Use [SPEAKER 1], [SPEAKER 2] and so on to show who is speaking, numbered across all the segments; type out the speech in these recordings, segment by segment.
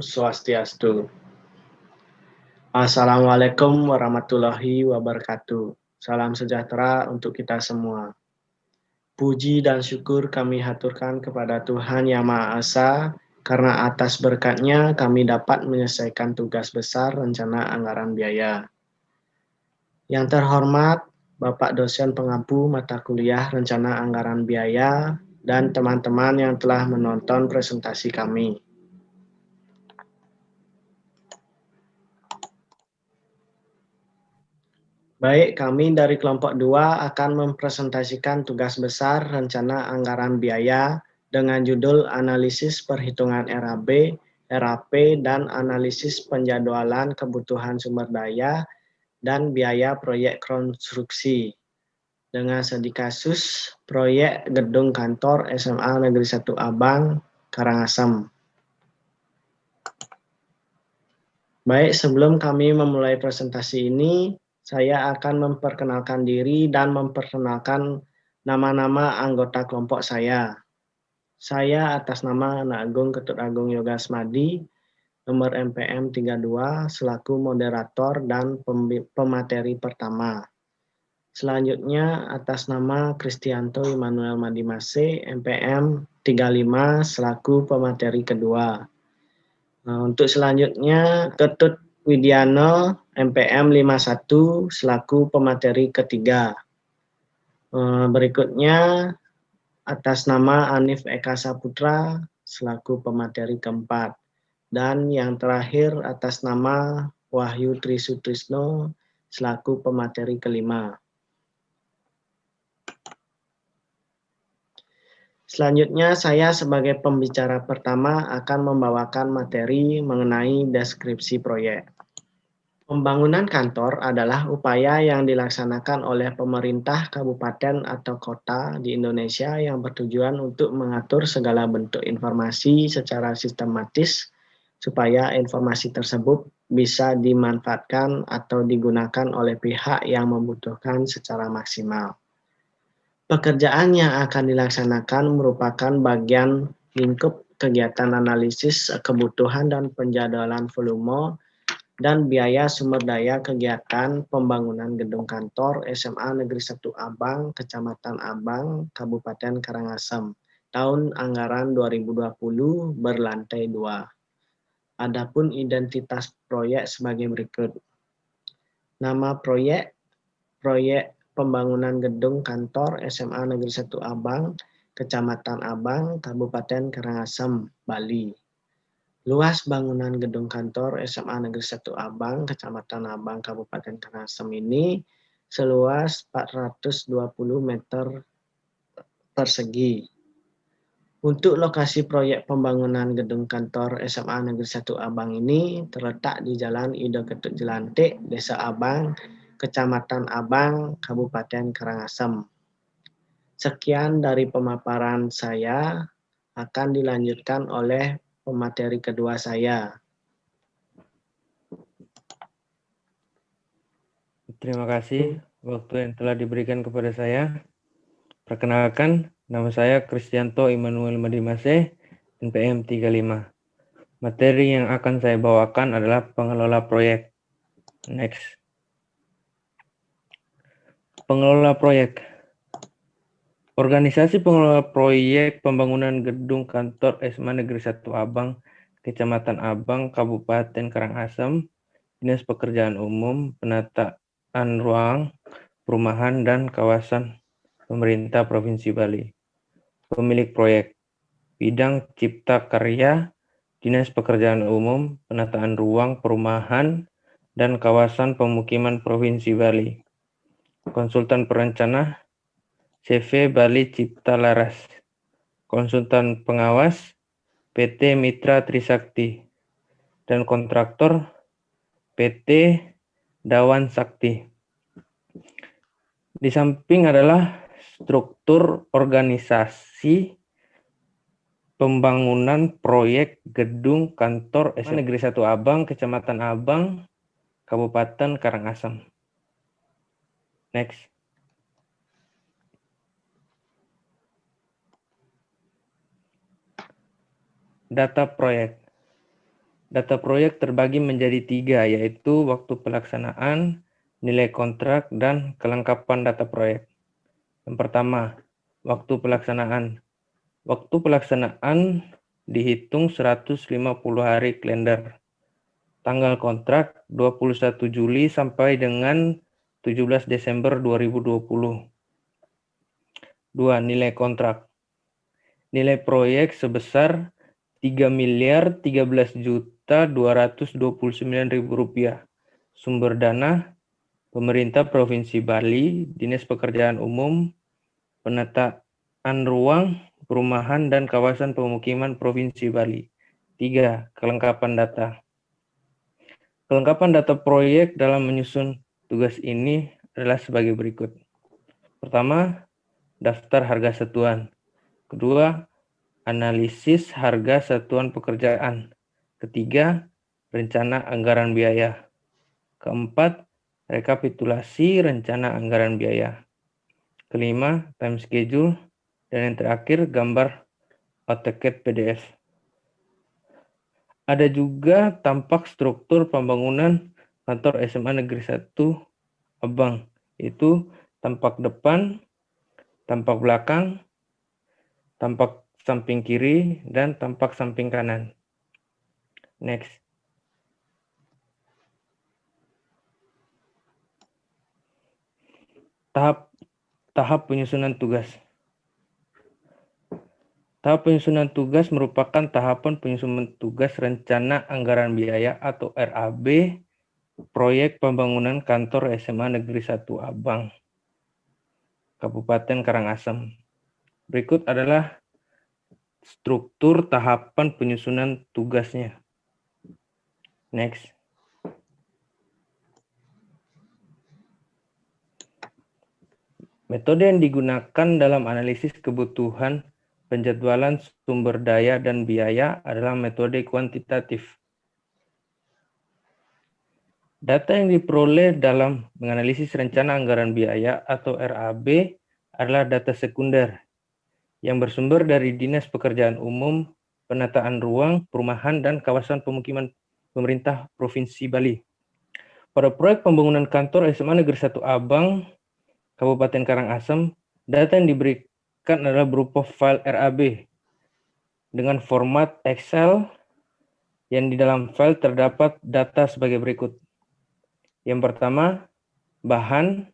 [SPEAKER 1] Om Swastiastu. Assalamualaikum warahmatullahi wabarakatuh. Salam sejahtera untuk kita semua. Puji dan syukur kami haturkan kepada Tuhan Yang Maha Esa, karena atas berkat-Nya kami dapat menyelesaikan tugas besar rencana anggaran biaya. Yang terhormat Bapak dosen pengampu mata kuliah rencana anggaran biaya dan teman-teman yang telah menonton presentasi kami. Baik, kami dari kelompok 2 akan mempresentasikan tugas besar rencana anggaran biaya dengan judul analisis perhitungan RAB, RAP, dan analisis penjadwalan kebutuhan sumber daya dan biaya proyek konstruksi. Dengan studi kasus proyek gedung kantor SMA Negeri 1 Abang, Karangasem. Baik, sebelum kami memulai presentasi ini, saya akan memperkenalkan diri dan memperkenalkan nama-nama anggota kelompok saya. Saya atas nama Anak Agung Ketut Agung Yoga Asmadi, nomor MPM 32, selaku moderator dan pemateri pertama. Selanjutnya atas nama Kristianto Immanuel Madimase, MPM 35, selaku pemateri kedua. Untuk selanjutnya Ketut Widiano MPM 51 selaku pemateri ketiga. Berikutnya atas nama Anif Eka Saputra selaku pemateri keempat. Dan yang terakhir atas nama Wahyu Trisutrisno selaku pemateri kelima. Selanjutnya saya sebagai pembicara pertama akan membawakan materi mengenai deskripsi proyek. Pembangunan kantor adalah upaya yang dilaksanakan oleh pemerintah kabupaten atau kota di Indonesia yang bertujuan untuk mengatur segala bentuk informasi secara sistematis supaya informasi tersebut bisa dimanfaatkan atau digunakan oleh pihak yang membutuhkan secara maksimal. Pekerjaan yang akan dilaksanakan merupakan bagian lingkup kegiatan analisis kebutuhan dan penjadwalan volume dan biaya sumber daya kegiatan pembangunan gedung kantor SMA Negeri 1 Abang, Kecamatan Abang, Kabupaten Karangasem, tahun anggaran 2020 berlantai 2. Adapun identitas proyek sebagai berikut. Nama proyek pembangunan gedung kantor SMA Negeri 1 Abang, Kecamatan Abang, Kabupaten Karangasem, Bali. Luas bangunan gedung kantor SMA Negeri 1 Abang, Kecamatan Abang, Kabupaten Karangasem ini seluas 420 meter persegi. Untuk lokasi proyek pembangunan gedung kantor SMA Negeri 1 Abang ini terletak di Jalan Ido Ketut Jelantik, Desa Abang, Kecamatan Abang, Kabupaten Karangasem. Sekian dari pemaparan saya, akan dilanjutkan oleh pemateri kedua saya.
[SPEAKER 2] Terima kasih waktu yang telah diberikan kepada saya. Perkenalkan, nama saya Kristianto Immanuel Madimase, NPM 35. Materi yang akan saya bawakan adalah pengelola proyek. Next. Pengelola proyek. Organisasi pengelola proyek pembangunan gedung kantor SMA Negeri 1 Abang, Kecamatan Abang, Kabupaten Karangasem, Dinas Pekerjaan Umum, Penataan Ruang, Perumahan, dan Kawasan Pemerintah Provinsi Bali. Pemilik proyek, Bidang Cipta Karya, Dinas Pekerjaan Umum, Penataan Ruang, Perumahan, dan Kawasan Pemukiman Provinsi Bali. Konsultan perencana, CV Bali Cipta Laras. Konsultan pengawas, PT Mitra Trisakti. Dan kontraktor, PT Dawan Sakti. Di samping adalah struktur organisasi pembangunan proyek gedung kantor SMA Negeri 1 Abang, Kecamatan Abang, Kabupaten Karangasem. Next. Data proyek. Data proyek terbagi menjadi 3, yaitu waktu pelaksanaan, nilai kontrak, dan kelengkapan data proyek. Yang pertama, waktu pelaksanaan. Waktu pelaksanaan dihitung 150 hari kalender. Tanggal kontrak 21 Juli sampai dengan 17 Desember 2020. 2. Nilai kontrak. Nilai proyek sebesar Rp3.013.229.000. Sumber dana pemerintah Provinsi Bali, Dinas Pekerjaan Umum, Penataan Ruang, Perumahan dan Kawasan Pemukiman Provinsi Bali. 3. Kelengkapan data. Kelengkapan data proyek dalam menyusun tugas ini adalah sebagai berikut. Pertama, daftar harga satuan. Kedua, analisis harga satuan pekerjaan. Ketiga, rencana anggaran biaya. Keempat, rekapitulasi rencana anggaran biaya. Kelima, time schedule. Dan yang terakhir, gambar AutoCAD PDF. Ada juga tampak struktur pembangunan kantor SMA Negeri 1 Abang, yaitu tampak depan, tampak belakang, tampak samping kiri, dan tampak samping kanan. Next. Tahap penyusunan tugas. Tahap penyusunan tugas merupakan tahapan penyusunan tugas rencana anggaran biaya atau RAB proyek pembangunan kantor SMA Negeri 1 Abang, Kabupaten Karangasem. Berikut adalah struktur tahapan penyusunan tugasnya. Next. Metode yang digunakan dalam analisis kebutuhan penjadwalan sumber daya dan biaya adalah metode kuantitatif. Data yang diperoleh dalam menganalisis rencana anggaran biaya atau RAB adalah data sekunder yang bersumber dari Dinas Pekerjaan Umum, Penataan Ruang, Perumahan, dan Kawasan Pemukiman Pemerintah Provinsi Bali. Pada proyek pembangunan kantor SMA Negeri 1 Abang, Kabupaten Karangasem, data yang diberikan adalah berupa file RAB dengan format Excel yang di dalam file terdapat data sebagai berikut. Yang pertama, bahan,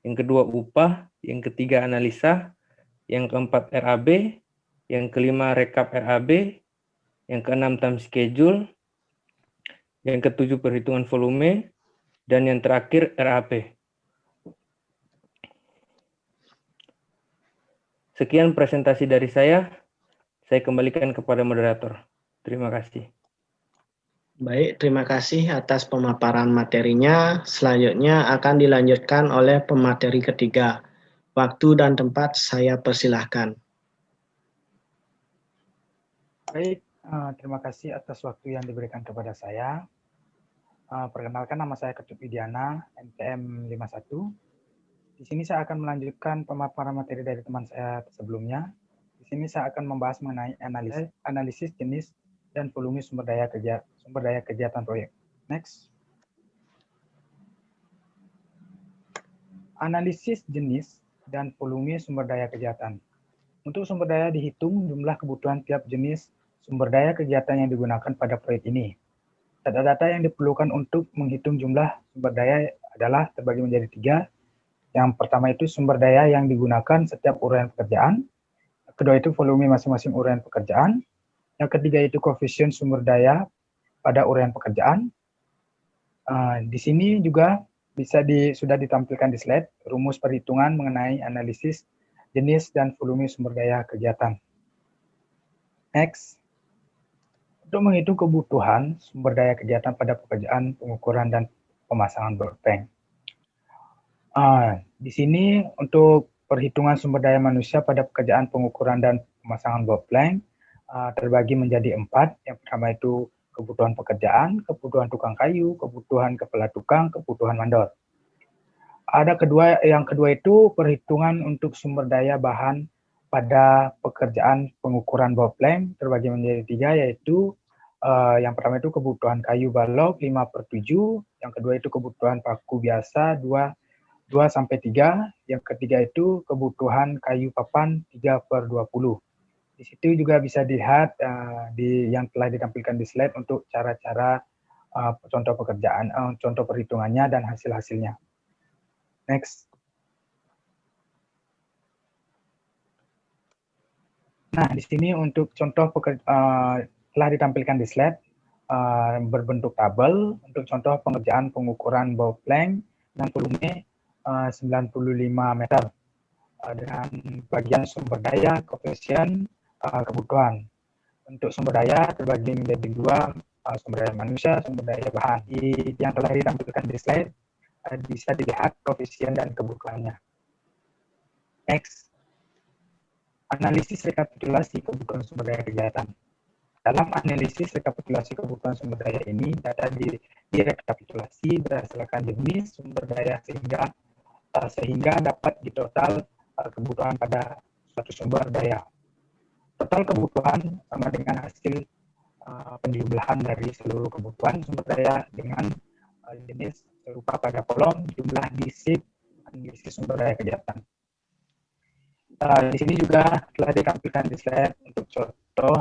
[SPEAKER 2] yang kedua upah, yang ketiga analisa, yang keempat RAB, yang kelima rekap RAB, yang keenam time schedule, yang ketujuh perhitungan volume, dan yang terakhir RAP. Sekian presentasi dari saya kembalikan kepada moderator. Terima kasih.
[SPEAKER 1] Baik, terima kasih atas pemaparan materinya. Selanjutnya akan dilanjutkan oleh pemateri ketiga. Waktu dan tempat saya persilahkan.
[SPEAKER 3] Baik, terima kasih atas waktu yang diberikan kepada saya. Perkenalkan, nama saya Ketut Widiana, NPM 51. Di sini saya akan melanjutkan pemaparan materi dari teman saya sebelumnya. Di sini saya akan membahas mengenai analisis jenis dan volume sumber daya kegiatan proyek. Next. Analisis jenis dan volume sumber daya kegiatan. Untuk sumber daya dihitung jumlah kebutuhan tiap jenis sumber daya kegiatan yang digunakan pada proyek ini. Data-data yang diperlukan untuk menghitung jumlah sumber daya adalah terbagi menjadi 3. Yang pertama itu sumber daya yang digunakan setiap uraian pekerjaan. Kedua itu volume masing-masing uraian pekerjaan. Yang ketiga itu koefisien sumber daya pada uraian pekerjaan. Di sini juga sudah ditampilkan di slide rumus perhitungan mengenai analisis jenis dan volume sumber daya kegiatan. Next. Untuk menghitung kebutuhan sumber daya kegiatan pada pekerjaan, pengukuran, dan pemasangan broadband. Di sini untuk perhitungan sumber daya manusia pada pekerjaan pengukuran dan pemasangan broadband terbagi menjadi 4. Yang pertama itu kebutuhan pekerjaan, kebutuhan tukang kayu, kebutuhan kepala tukang, kebutuhan mandor. Yang kedua itu perhitungan untuk sumber daya bahan pada pekerjaan pengukuran broadband terbagi menjadi 3, yaitu Yang pertama itu kebutuhan kayu balok 5/7, yang kedua itu kebutuhan paku biasa 2-3, yang ketiga itu kebutuhan kayu papan 3/20. Di situ juga bisa dilihat yang telah ditampilkan di slide untuk cara-cara contoh pekerjaan, contoh perhitungannya dan hasil-hasilnya. Next. Nah, di sini untuk contoh telah ditampilkan di slide berbentuk tabel untuk contoh pengerjaan pengukuran bow plank dan volume 95 meter dengan bagian sumber daya, koefisien, kebutuhan. Untuk sumber daya terbagi menjadi dua, sumber daya manusia, sumber daya bahan. Yang telah ditampilkan di slide bisa dilihat koefisien dan kebutuhannya. Next. Analisis rekapitulasi kebutuhan sumber daya kegiatan. Dalam analisis rekapitulasi kebutuhan sumber daya ini, data direkapitulasi berdasarkan jenis sumber daya sehingga dapat ditotal kebutuhan pada suatu sumber daya. Total kebutuhan sama dengan hasil penjumlahan dari seluruh kebutuhan sumber daya dengan jenis serupa pada kolom jumlah di sheet analisis sumber daya kegiatan. Di sini juga telah ditampilkan di slide untuk contoh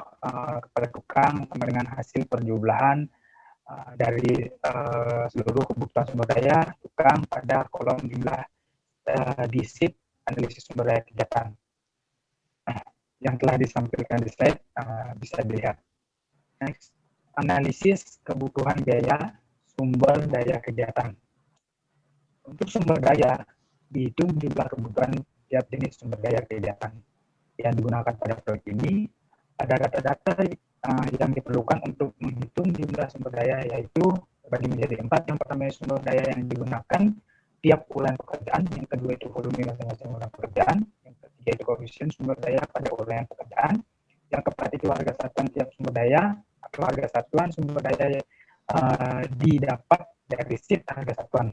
[SPEAKER 3] kepada tukang sama dengan hasil perjumlahan dari seluruh kebutuhan sumber daya tukang pada kolom jumlah di sheet analisis sumber daya kegiatan. Nah, yang telah ditampilkan di slide bisa dilihat. Next, analisis kebutuhan biaya sumber daya kegiatan. Untuk sumber daya dihitung jumlah kebutuhan tiap jenis sumber daya kegiatan yang digunakan pada proyek ini. Ada data-data yang diperlukan untuk menghitung jumlah sumber daya, yaitu terbagi menjadi 4. Yang pertama sumber daya yang digunakan tiap ulang pekerjaan, yang kedua itu volume masing-masing ulang pekerjaan, yang ketiga itu koefisien sumber daya pada ulang pekerjaan, yang keempat itu harga satuan tiap sumber daya atau harga satuan sumber daya didapat dari sheet harga satuan.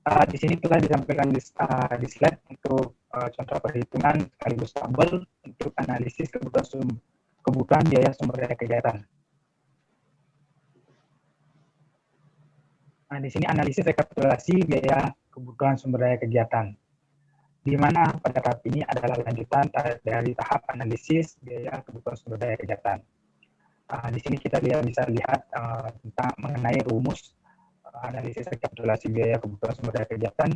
[SPEAKER 3] Di sini telah ditampilkan di slide untuk contoh perhitungan sekaligus tabel untuk analisis kebutuhan biaya sumber daya kegiatan. Nah, di sini analisis rekapitulasi biaya kebutuhan sumber daya kegiatan, di mana pada tahap ini adalah lanjutan dari tahap analisis biaya kebutuhan sumber daya kegiatan. Di sini kita bisa lihat tentang mengenai rumus analisis rekapitulasi biaya kebutuhan sumber daya kegiatan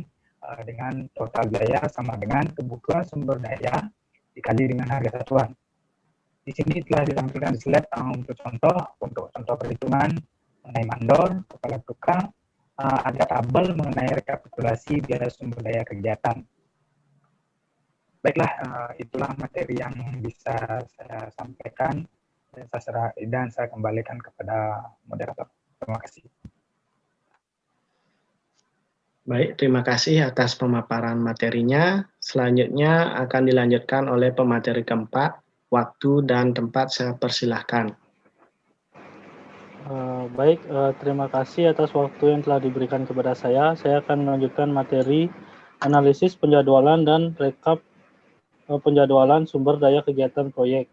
[SPEAKER 3] dengan total biaya sama dengan kebutuhan sumber daya dikali dengan harga satuan. Di sini telah ditampilkan slide untuk contoh perhitungan mengenai mandor, kepala tukang, ada tabel mengenai rekapitulasi biaya sumber daya kegiatan. Baiklah, itulah materi yang bisa saya sampaikan dan saya kembalikan kepada moderator. Terima kasih.
[SPEAKER 1] Baik, terima kasih atas pemaparan materinya. Selanjutnya akan dilanjutkan oleh pemateri keempat. Waktu dan tempat saya persilahkan.
[SPEAKER 4] Baik, terima kasih atas waktu yang telah diberikan kepada saya. Saya akan melanjutkan materi analisis penjadwalan dan rekap penjadwalan sumber daya kegiatan proyek.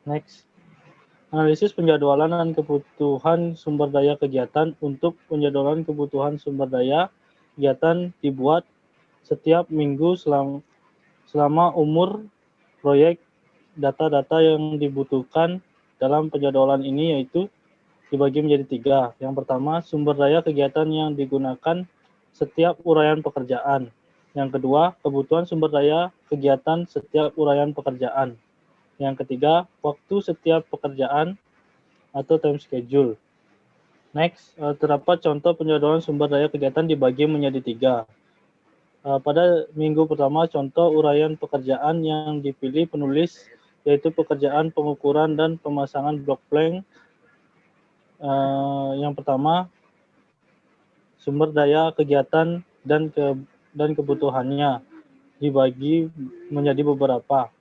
[SPEAKER 4] Next. Analisis penjadwalan dan kebutuhan sumber daya kegiatan. Untuk penjadwalan kebutuhan sumber daya kegiatan dibuat setiap minggu selama umur proyek. Data-data yang dibutuhkan dalam penjadwalan ini yaitu dibagi menjadi 3. Yang pertama, sumber daya kegiatan yang digunakan setiap uraian pekerjaan. Yang kedua, kebutuhan sumber daya kegiatan setiap uraian pekerjaan. Yang ketiga, waktu setiap pekerjaan atau time schedule. Next, terdapat contoh penjadwalan sumber daya kegiatan dibagi menjadi 3. Pada minggu pertama, contoh uraian pekerjaan yang dipilih penulis yaitu pekerjaan pengukuran dan pemasangan blok plank. Yang pertama, sumber daya kegiatan dan kebutuhannya dibagi menjadi beberapa,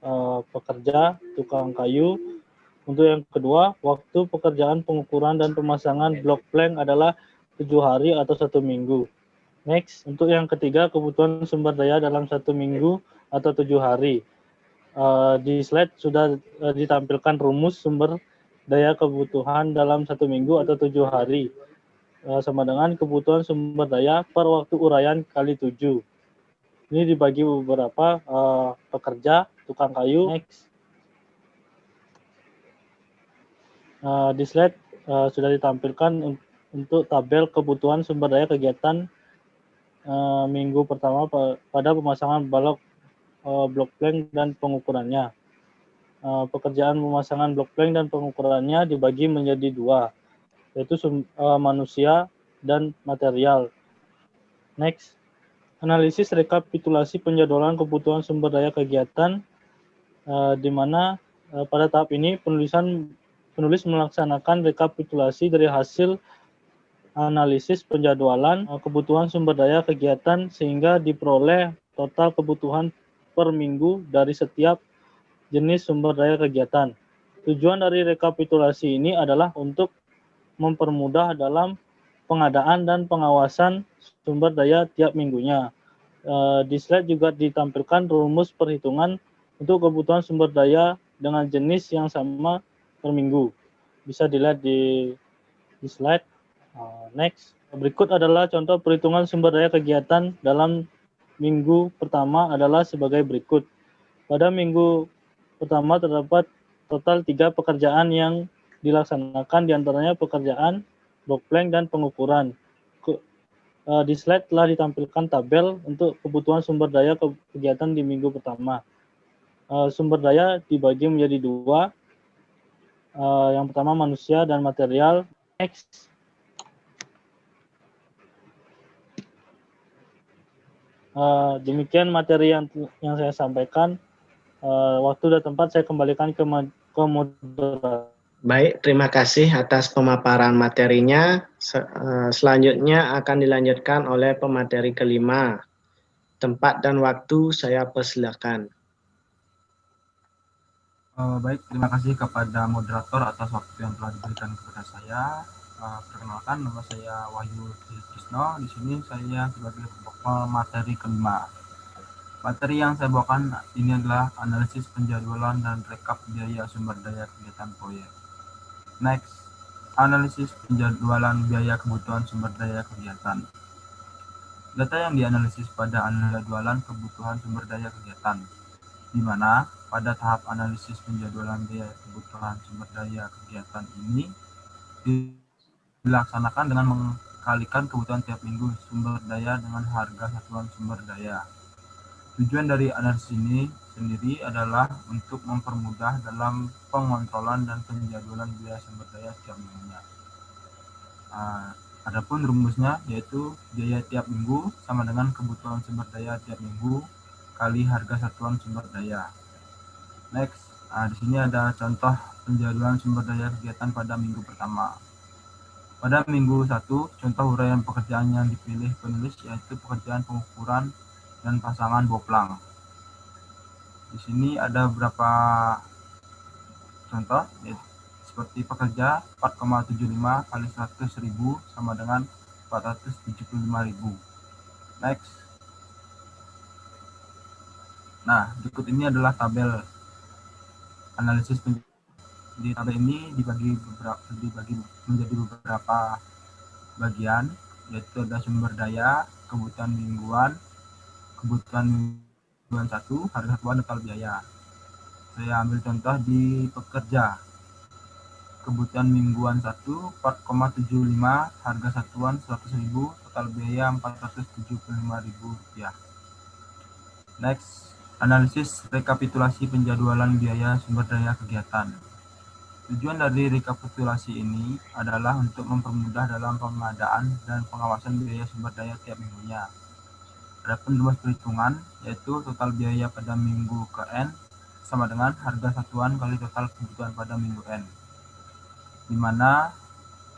[SPEAKER 4] pekerja, tukang kayu. Untuk yang kedua, waktu pekerjaan pengukuran dan pemasangan blok plank adalah 7 hari atau 1 minggu. Next, untuk yang ketiga, kebutuhan sumber daya dalam 1 minggu atau 7 hari. Di slide sudah ditampilkan rumus sumber daya kebutuhan dalam 1 minggu atau 7 hari. Sama dengan kebutuhan sumber daya per waktu uraian kali 7. Ini dibagi beberapa pekerja, tukang kayu. Next. Di slide sudah ditampilkan untuk tabel kebutuhan sumber daya kegiatan minggu pertama pada pemasangan blok plank dan pengukurannya. Pekerjaan pemasangan blok plank dan pengukurannya dibagi menjadi 2, yaitu manusia dan material. Next, analisis rekapitulasi penjadwalan kebutuhan sumber daya kegiatan, di mana pada tahap ini penulis melaksanakan rekapitulasi dari hasil analisis penjadwalan kebutuhan sumber daya kegiatan sehingga diperoleh total kebutuhan per minggu dari setiap jenis sumber daya kegiatan. Tujuan dari rekapitulasi ini adalah untuk mempermudah dalam pengadaan dan pengawasan sumber daya tiap minggunya. Di slide juga ditampilkan rumus perhitungan untuk kebutuhan sumber daya dengan jenis yang sama per minggu. Bisa dilihat di slide. Next. Berikut adalah contoh perhitungan sumber daya kegiatan dalam minggu pertama adalah sebagai berikut. Pada minggu pertama terdapat total 3 pekerjaan yang dilaksanakan, diantaranya pekerjaan blok plank dan pengukuran. Di slide telah ditampilkan tabel untuk kebutuhan sumber daya kegiatan di minggu pertama. Sumber daya dibagi menjadi 2. Yang pertama manusia dan material. Next. Demikian materi yang saya sampaikan. Waktu dan tempat saya kembalikan ke moderator.
[SPEAKER 1] Baik, terima kasih atas pemaparan materinya. Selanjutnya akan dilanjutkan oleh pemateri kelima. Tempat dan waktu saya persilakan.
[SPEAKER 5] Baik, terima kasih kepada moderator atas waktu yang telah diberikan kepada saya. Perkenalkan, nama saya Wahyu Trisno. Di sini saya sebagai pemateri kelima. Materi yang saya bawakan ini adalah analisis penjadwalan dan rekap biaya sumber daya kegiatan proyek. Next, analisis penjadwalan biaya kebutuhan sumber daya kegiatan. Data yang dianalisis pada penjadwalan kebutuhan sumber daya kegiatan, di mana pada tahap analisis penjadwalan biaya kebutuhan sumber daya kegiatan ini dilaksanakan dengan mengkalikan kebutuhan tiap minggu sumber daya dengan harga satuan sumber daya. Tujuan dari analisis ini sendiri adalah untuk mempermudah dalam pengontrolan dan penjadwalan biaya sumber daya tiap minggunya. Adapun rumusnya yaitu biaya tiap minggu sama dengan kebutuhan sumber daya tiap minggu kali harga satuan sumber daya. Next, di sini ada contoh penjadwalan sumber daya kegiatan pada minggu pertama. Pada minggu 1, contoh uraian pekerjaan yang dipilih penulis yaitu pekerjaan pengukuran dan pasangan boplang. Di sini ada beberapa contoh, yaitu seperti pekerja 4,75 kali 100.000 sama dengan 475.000. Next. Nah, berikut ini adalah tabel analisis. Di tabel ini dibagi menjadi beberapa bagian, yaitu ada sumber daya, kebutuhan mingguan 1, harga satuan total biaya. Saya ambil contoh di pekerja. Kebutuhan mingguan 1, 4,75, harga satuan 100.000, total biaya Rp475.000. Next, analisis rekapitulasi penjadwalan biaya sumber daya kegiatan. Tujuan dari rekapitulasi ini adalah untuk mempermudah dalam pengadaan dan pengawasan biaya sumber daya tiap minggunya. Adapun rumus perhitungan yaitu total biaya pada minggu ke N sama dengan harga satuan kali total kebutuhan pada minggu N, di mana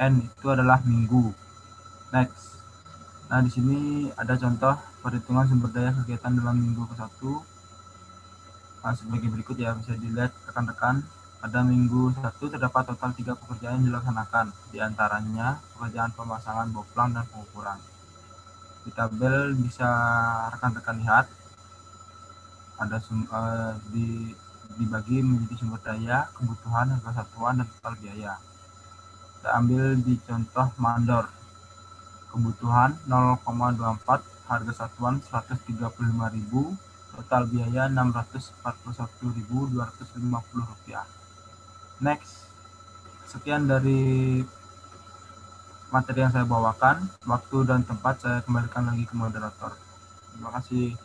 [SPEAKER 5] N itu adalah minggu. Next. Nah, di sini ada contoh perhitungan sumber daya kegiatan dalam minggu ke-1. Sebagai berikut ya, bisa dilihat rekan-rekan. Pada minggu 1 terdapat total 3 pekerjaan yang dilaksanakan, di antaranya pekerjaan pemasangan boplang dan pengukuran. Di tabel bisa rekan-rekan lihat ada di dibagi menjadi sumber daya, kebutuhan, harga satuan, dan total biaya. Kita ambil di contoh mandor. Kebutuhan 0,24, harga satuan 135.000, total biaya 641.250 rupiah. Next, sekian dari materi yang saya bawakan. Waktu dan tempat saya kembalikan lagi ke moderator. Terima kasih.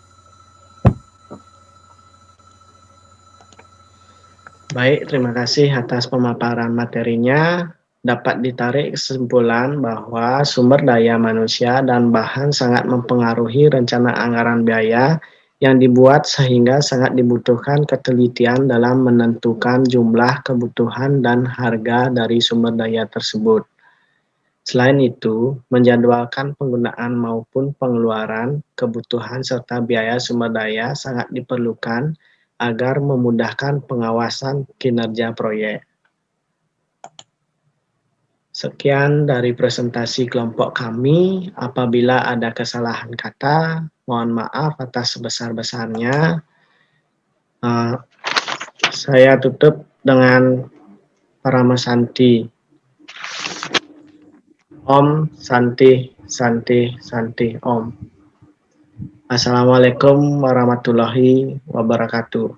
[SPEAKER 1] Baik, terima kasih atas pemaparan materinya. Dapat ditarik kesimpulan bahwa sumber daya manusia dan bahan sangat mempengaruhi rencana anggaran biaya yang dibuat sehingga sangat dibutuhkan ketelitian dalam menentukan jumlah kebutuhan dan harga dari sumber daya tersebut. Selain itu, menjadwalkan penggunaan maupun pengeluaran, kebutuhan serta biaya sumber daya sangat diperlukan agar memudahkan pengawasan kinerja proyek. Sekian dari presentasi kelompok kami. Apabila ada kesalahan kata, mohon maaf atas sebesar-besarnya. Saya tutup dengan Parama Santi. Om Santi Santi Santi Om. Assalamualaikum warahmatullahi wabarakatuh.